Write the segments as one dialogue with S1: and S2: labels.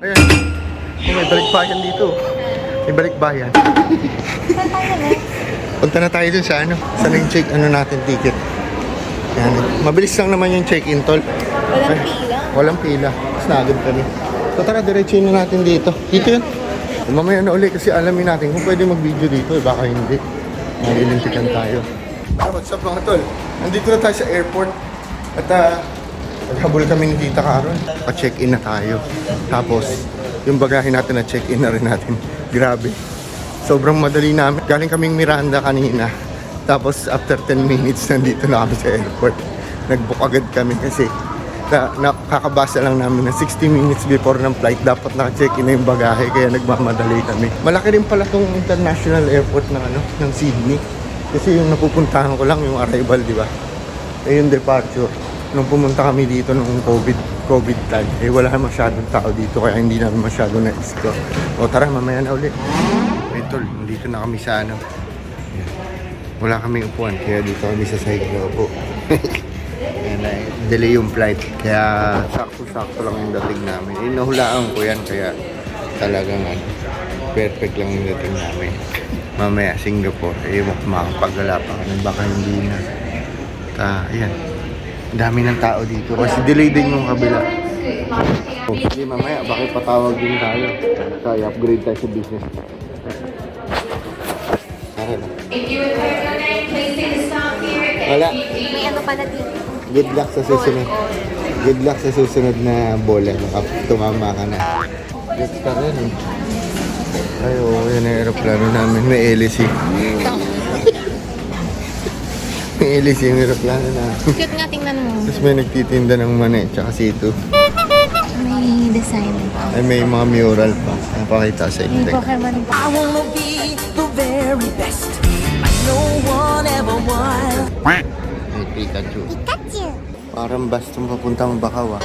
S1: Ayan. Oh, may balikbayan dito. May balikbayan.
S2: Saan tayo na?
S1: Punta na tayo dun sa ano. Saan yung check ano natin ticket. Ayan. Mabilis lang naman yung check-in tol.
S2: Walang pila.
S1: Walang pila. Mas naagad kami. So tara, diretsuhin na natin dito. Dito yun. Mamaya na ulit kasi alamin natin kung pwede mag-video dito. Baka hindi. Malilintikan tayo. What's up mga tol? Nandito na tayo sa airport. At naghabol kami ni Tita Caron. Pa-check-in na tayo. Tapos, yung bagahe natin na check-in na rin natin. Grabe. Sobrang madali namin. Galing kaming Miranda kanina. Tapos, after 10 minutes, nandito na kami sa airport. Nag-book agad kami kasi nakakabasa lang namin na 60 minutes before ng flight. Dapat naka-check-in na yung bagahe. Kaya nagmamadali kami. Malaki rin pala tong international airport ng Sydney. Kasi yung napupuntahan ko lang yung arrival, di ba? Eh yung departure. Nung pumunta kami dito nung COVID time, eh wala masyadong tao dito kaya hindi namin masyado na-explore. O tara, mamaya na ulit. Hey tol, dito na kami sa ano. Wala kaming upuan, kaya dito kami sa side na upo. Delay yung flight, kaya sakto-sakto lang yung dating namin. Eh, nahulaan ko yan, kaya talagang perfect lang yung dating namin. Mamaya Singapore, eh makapagala pa kami, baka hindi na. Ayan. Dami ng tao dito kasi delay din yung kabila. Okay, mamaya bakit patawag din tayo. Kaya upgrade tayo sa business. Wala.
S2: May ano pala dito?
S1: Good luck sa susunod. Good luck sa susunod na bola. Baka tumama ka na. Good ka rin eh. Ay, oo, yan ang aeroplano namin. May LC. May LC yung aeroplano namin.
S2: Cute nga, tingnan mo.
S1: Tapos may nagtitinda ng mani, tsaka situ.
S2: May design.
S1: Ay, may mga mural pa. Napakita sa
S2: May
S1: inyo.
S2: Pokemon pa.
S3: I wanna be the very best, like no one ever was.
S1: May Pikachu.
S2: Pikachu!
S1: Parang bastong papuntang Bakaw ah.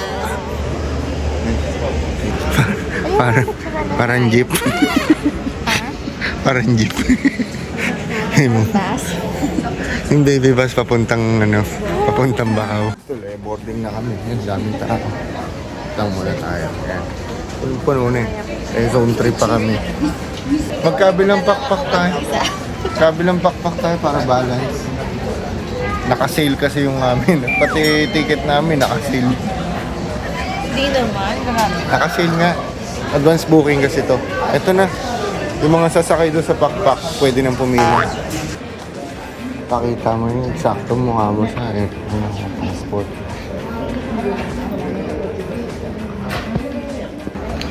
S1: Parang jeep. Parang jeep.
S2: Bus?
S1: Yung baby bus papuntang papuntang Bakaw. Tuloy, boarding na kami. Yan, daming tao. Lang muna tayo. Yan. Puno na eh. Eh, zone 3 pa kami. Magkabilang pakpak tayo. Kabilang pakpak tayo para balance. Naka-sale kasi yung amin. Pati ticket namin naka-sale.
S2: Hindi naman.
S1: Naka-sale nga. Advance booking kasi to. Ito na. Yung mga sasakay doon sa pakpak, pwede nang pumili. Pakita mo yung eksakto mukha mo sa passport.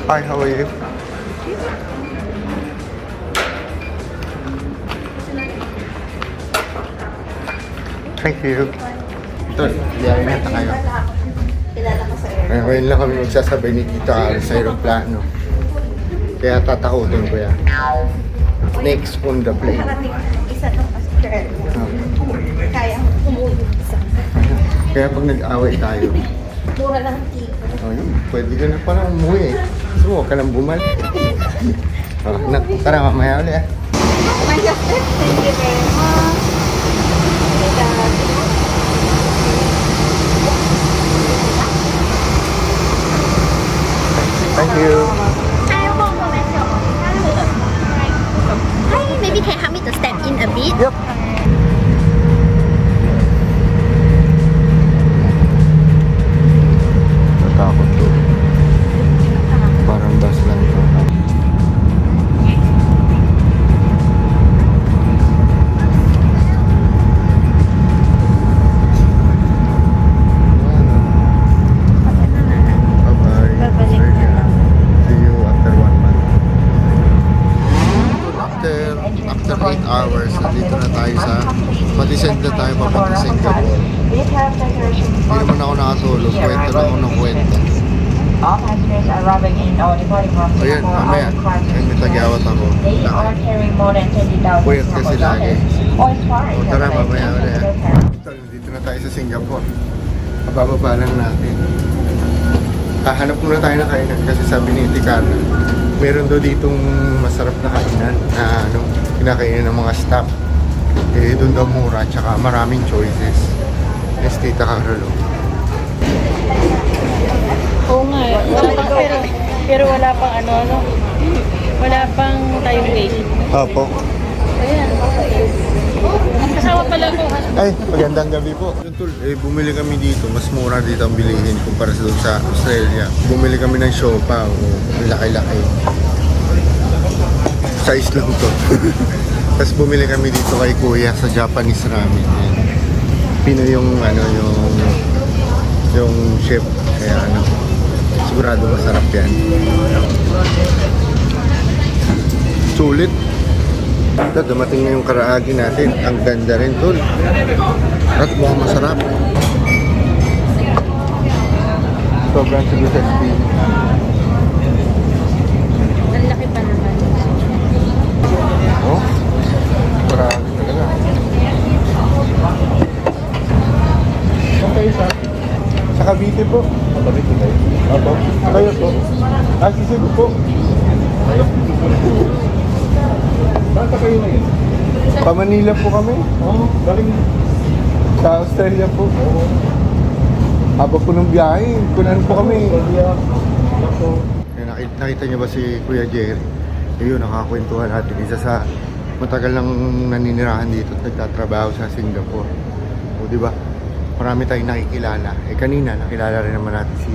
S1: Hi, how are you? Thank you. Ito, liyarin na kayo.
S2: Kilala ko sa air.
S1: Ngayon lang kami magsasabay ni Tita Al sa aeroplano. Kaya tatakutin ko yan. Next on the plane.
S2: Nakarating isa ng passenger. Kaya umuwi isa.
S1: Kaya pag nag-away tayo,
S2: Mura lang ang ticket.
S1: oh, yun, pwede ka na pala umuwi eh. Gusto mo, huwag ka nang bumalik. Tara, mamaya ulit ah.
S2: My God, thank you very much.
S1: Thank you.
S2: Hi, maybe can help me to step in a bit?
S1: Yep. Natakot to. Parang bus lang to. Bye-bye.
S2: Babalik na lang.
S1: See you after 1 month. After 8 hours, nandito na tayo sa Patisend na tayo papunta sa Singapore. Hindi naman ako nakatulog. Kwento lang ako ng kwento.
S4: All passengers arriving in or departing from
S1: Ayan,
S4: Singapore
S1: mamaya.
S4: are required to
S1: May tagyawat ako.
S4: They are carrying more than 20,000
S1: Puyat kasi lagi.
S4: or as far as
S1: O tara,
S4: the
S1: mamaya
S4: to
S1: ulit.
S4: their parents.
S1: Dito na tayo sa Singapore. Mabababa lang natin. Hahanap muna tayo ng kainan kasi sabi ni Tikana, meron daw ditong masarap na kainan na kinakainan ng mga staff. Eh, doon daw mura, tsaka maraming choices. Yes, Tita Carol.
S2: Oo nga. Wala pa pero Pero wala pang wala pang tayong gate.
S1: Opo.
S2: Ayan, okay. Kasama pala ko.
S1: Ay, magandang gabi po. Yun, tol, bumili kami dito. Mas mura dito ang bilihin kumpara sa doon sa Australia. Bumili kami ng siopa. Ang laki-laki. Size lang to. Tapos bumili kami dito kay Kuya sa Japanese ramen. Ayan. Pino yung yung chef. Kaya sigurado masarap yan. Sulit. Ito, dumating na yung karaagi natin. Ang ganda rin, tol. At mukhang masarap. Sobrang siguro sa speed.
S2: Ang laki pa naman.
S1: Oh, karaagi talaga. Okay, sa Cavite po. Sa Cavite kayo? Opo. Kayo po. Si Cebu po. Bata kayo na yun? Pa-Manila po kami. Oo, galing sa Australia po. Oo. Habang po ng biyahe, kunan po kami. Nakita niyo ba si Kuya Jerry? Ayun, nakakwentuhan natin. Isa sa matagal nang naninirahan dito at nagtatrabaho sa Singapore. O, di ba? Marami tayong nakikilala. Kanina, nakilala rin naman natin si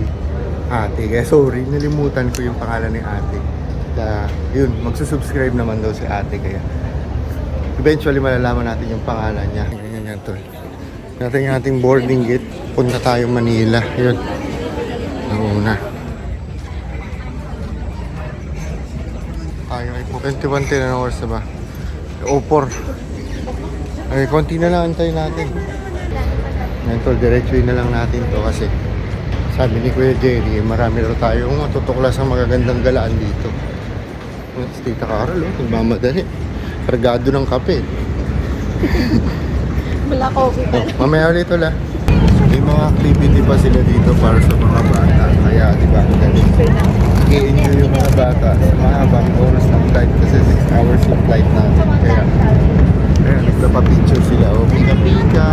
S1: ate. Kaya sorry, nalimutan ko yung pangalan ni ate. Kaya, yun, magsusubscribe naman daw si ate. Kaya, eventually malalaman natin yung pangalan niya. Ganyan yan, tol. Natin yung ating boarding gate. Punta tayo Manila. Yun. Nauna. Tayo ay po. 21:10 na oras na ba? O4. Ay, konti na lang antayin natin. Ngayon, tol, diretsuin na lang natin to kasi sabi ni Kuya Jerry, marami rin tayong matutuklas ang magagandang galaan dito. Si Tita Carol, nagmamadali. Kargado ng kape.
S2: Wala coffee pa.
S1: Mamaya ulit ulit. May mga activity pa sila dito para sa mga bata. Kaya, di ba, ang galing. I-enjoy yung mga bata sa mahabang oras ng flight kasi 6 hours yung flight natin. Kaya, nagpapapicture sila. O, pika-pika.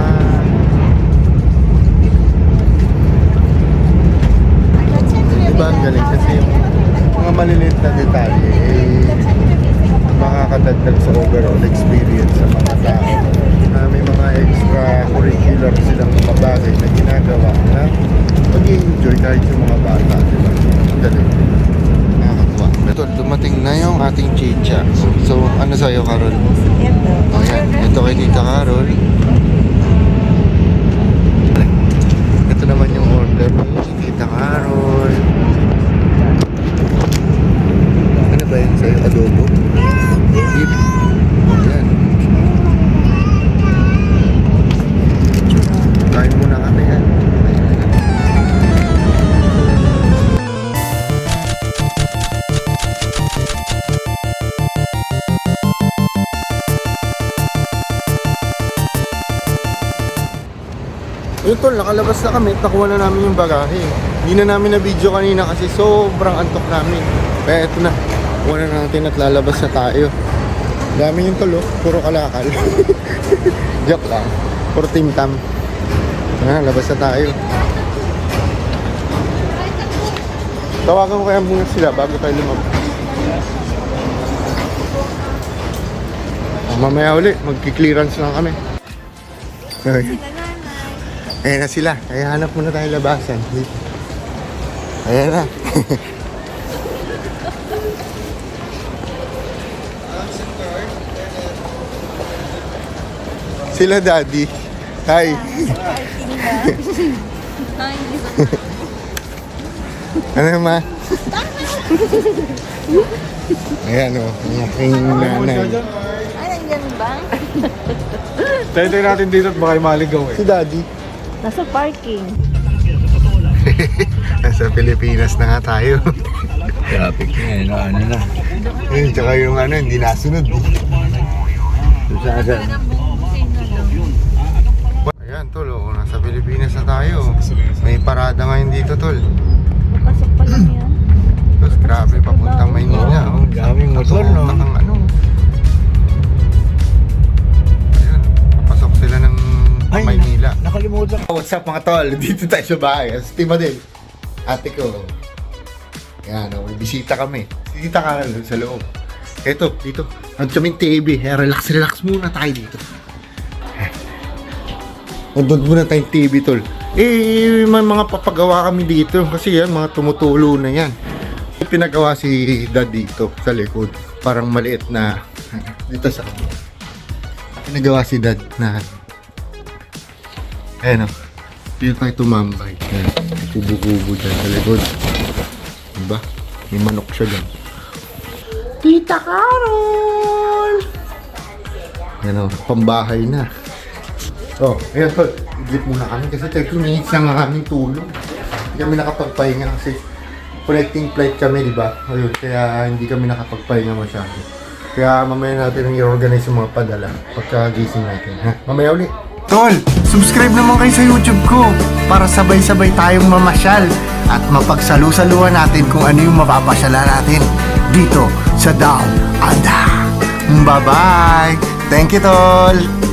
S1: Diba ang galing kasi yung mga maliliit na detalye makakadagdag sa overall experience sa mga tao na may mga extra curricular silang mga bagay na ginagawa na mag-i-enjoy kahit yung mga bata, diba? Ang galing. Nakakatuwa. Ito, dumating na yung ating chicha. So, ano sa'yo, Carol?
S2: Ito.
S1: O yan, ito kay Tita Carol. Ito naman yung order ni Tita Carol. Ano ba yun sa'yo? Adobo? Beef? Ayan. Kain muna kami yan. Yun, tol, nakalabas na kami at nakuha na namin yung bagahe. Hindi na namin na-video kanina kasi sobrang antok namin. Kaya ito na, kuha na natin at lalabas na tayo. Dami yung tol, puro kalakal. Joke lang, puro timtam. Labas na tayo. Tawagan ko kaya muna sila bago tayo lumabas. Mamaya uli, magki-clearance lang kami. Okay. Ayan na sila. Kaya hanap muna tayo labasan. Ayan na. Sila daddy. Hi. Ano ma? Ayan o. Ang aking nanay.
S2: Ay, nandiyan ba?
S5: Tayo natin dito at baka maligaw eh.
S1: Si daddy.
S2: Nasa parking.
S1: Nasa Pilipinas na nga tayo.
S5: Traffic na ano na.
S1: Tsaka yung hindi nasunod. Ayan tol, nasa Pilipinas na tayo. May parada ngayon dito tol.
S2: Pasok pa lang yan.
S1: Tapos grabe, papuntang Maynila.
S5: Oo, daming motor, no?
S1: Ayun, papasok sila ng Maynila.
S5: Nakalimutan.
S1: What's up mga tol? Dito tayo sa bahay. Si Tima din. Ate ko. Yan, may bisita kami. Bisita ka lang sa loob. Eto, dito. Nandun kaming TV. Relax muna tayo dito. Nandun muna tayong TV, tol. May mga papagawa kami dito. Kasi yan, mga tumutulo na yan. Pinagawa si Dad dito sa likod. Parang maliit na dito sa pinagawa si Dad na ayan o. Dito tayo tumambay. Ayan. Kubo-kubo dyan sa likod. Diba? May manok siya dyan. Tita Carol! Yan o. Pambahay na. Oh, ayan tol. Iglit muna kami kasi 30 minutes lang ang aming tulong. Hindi kami nakapagpahinga kasi connecting flight kami, di ba? Ayun, kaya hindi kami nakapagpahinga masyado. Kaya mamaya natin ang i-organize yung mga padala pagkagising natin, ha? Mamaya ulit. Tol, subscribe naman kayo sa YouTube ko para sabay-sabay tayong mamasyal at mapagsalu-saluhan natin kung ano yung mapapasyala natin dito sa Down Under. Bye-bye! Thank you, Tol!